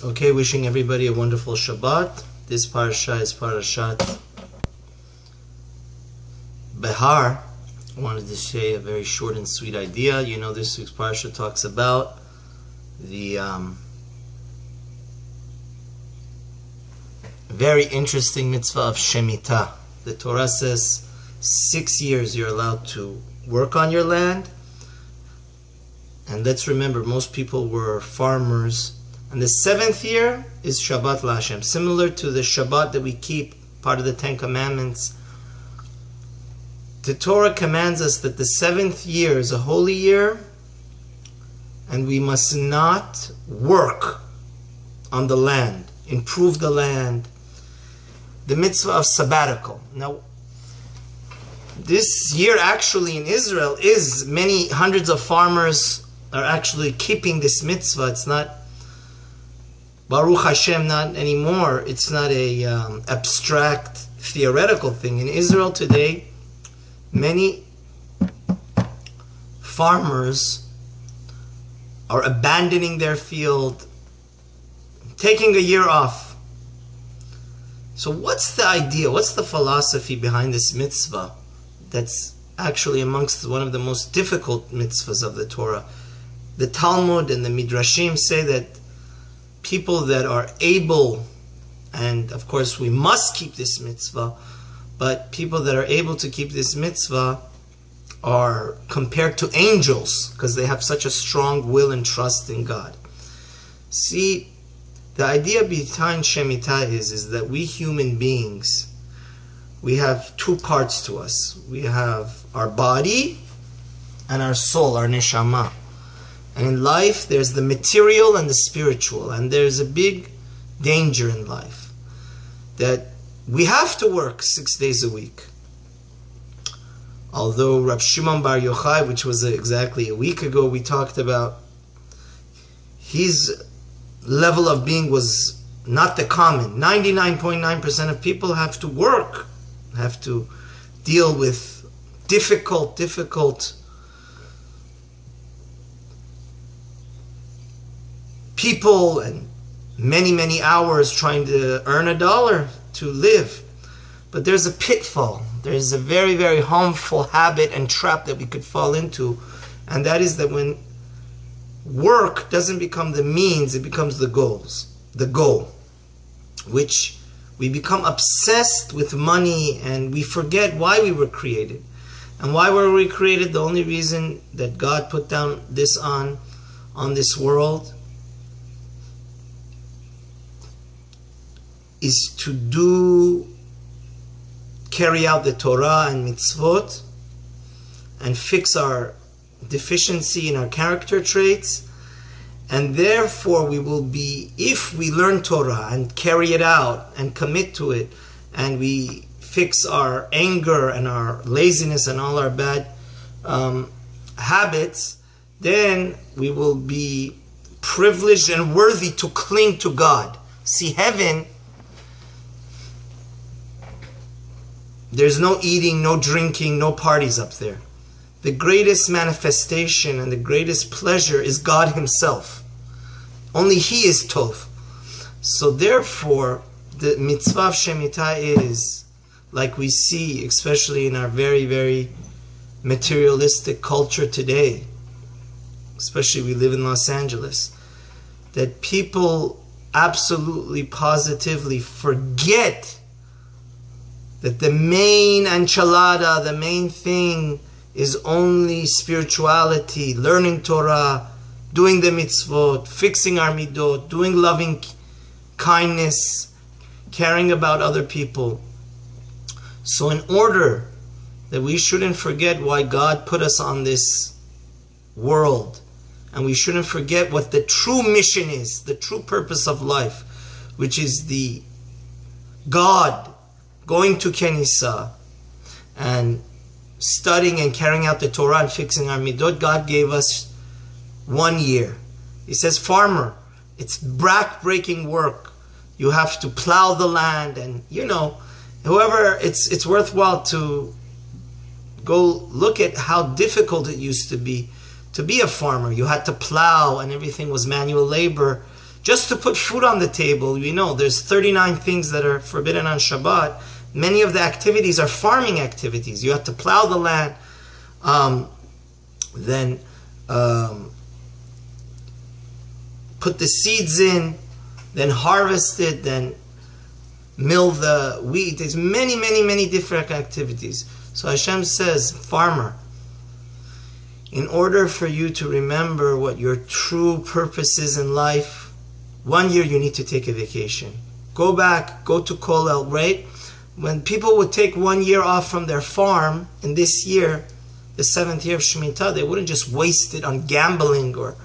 Okay, wishing everybody a wonderful Shabbat. This parasha is Parashat Behar. I wanted to say a very short and sweet idea. You know, this week's parasha talks about the very interesting mitzvah of Shemita. The Torah says 6 years you're allowed to work on your land. And let's remember, most people were farmers. And the 7th year is Shabbat LaHashem, similar to the Shabbat that we keep, part of the 10 Commandments. The Torah commands us that the 7th year is a holy year, and we must not work on the land, improve the land. The mitzvah of sabbatical. Now, this year actually in Israel is many hundreds of farmers are actually keeping this mitzvah. It's not Baruch Hashem, not anymore. It's not a abstract, theoretical thing. In Israel today, many farmers are abandoning their field, taking a year off. So what's the idea? What's the philosophy behind this mitzvah that's actually amongst one of the most difficult mitzvahs of the Torah? The Talmud and the Midrashim say that people that are able, and of course we must keep this mitzvah, but people that are able to keep this mitzvah are compared to angels because they have such a strong will and trust in God. See, the idea behind Shemita is that we human beings, we have two parts to us. We have our body and our soul, our neshama. And in life, there's the material and the spiritual. And there's a big danger in life that we have to work 6 days a week. Although Rab Shimon Bar Yochai, which was exactly a week ago, we talked about, his level of being was not the common. 99.9% of people have to work, have to deal with difficult people and many hours trying to earn $1 to live. But there's a pitfall. There's a very harmful habit and trap that we could fall into, and that is that when work doesn't become the means, it becomes the goal, which we become obsessed with money and we forget why we were created. And why were we created? The only reason that God put down this on this world is to carry out the Torah and mitzvot and fix our deficiency in our character traits. And therefore we will be, if we learn Torah and carry it out and commit to it, and we fix our anger and our laziness and all our bad habits, then we will be privileged and worthy to cling to God. See, heaven, there's no eating, no drinking, no parties up there. The greatest manifestation and the greatest pleasure is God Himself. Only He is Tov. So therefore, the mitzvah of Shemitah is, like we see, especially in our very materialistic culture today, especially we live in Los Angeles, that people absolutely, positively forget that the main enchilada, the main thing is only spirituality, learning Torah, doing the mitzvot, fixing our midot, doing loving kindness, caring about other people. So in order that we shouldn't forget why God put us on this world, and we shouldn't forget what the true mission is, the true purpose of life, which is the God going to Kenisa and studying and carrying out the Torah and fixing our midot, God gave us 1 year. He says, farmer, it's back-breaking work. You have to plow the land, and you know, whoever, it's worthwhile to go look at how difficult it used to be a farmer. You had to plow and everything was manual labor. Just to put food on the table, we know there's 39 things that are forbidden on Shabbat. Many of the activities are farming activities. You have to plow the land, then put the seeds in, then harvest it, then mill the wheat. There's many, many, many different activities. So Hashem says, farmer, in order for you to remember what your true purpose is in life, 1 year you need to take a vacation. Go back, go to Kollel, right? When people would take 1 year off from their farm, in this year, the 7th year of Shemita, they wouldn't just waste it on gambling or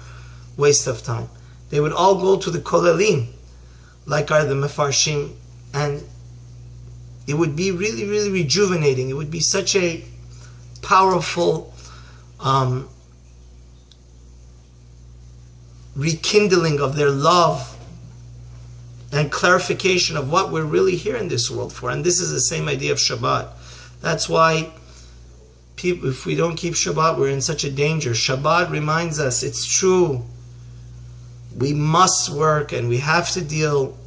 waste of time. They would all go to the Kollelim, like are the Mefarshim, and it would be really, really rejuvenating. It would be such a powerful rekindling of their love and clarification of what we're really here in this world for. And this is the same idea of Shabbat. That's why people, if we don't keep Shabbat, we're in such a danger. Shabbat reminds us, it's true, we must work and we have to deal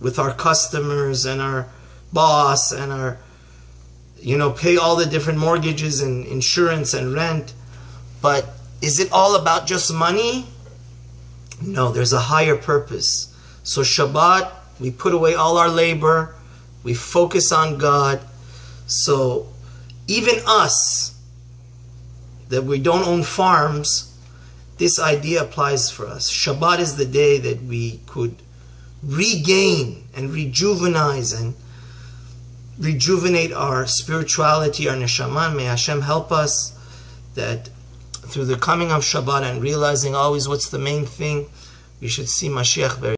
with our customers and our boss and our, pay all the different mortgages and insurance and rent. But is it all about just money? No, there's a higher purpose. So Shabbat, we put away all our labor, we focus on God. So even us, that we don't own farms, this idea applies for us. Shabbat is the day that we could regain and rejuvenate our spirituality, our neshama. May Hashem help us that through the coming of Shabbat and realizing always what's the main thing, we should see Mashiach very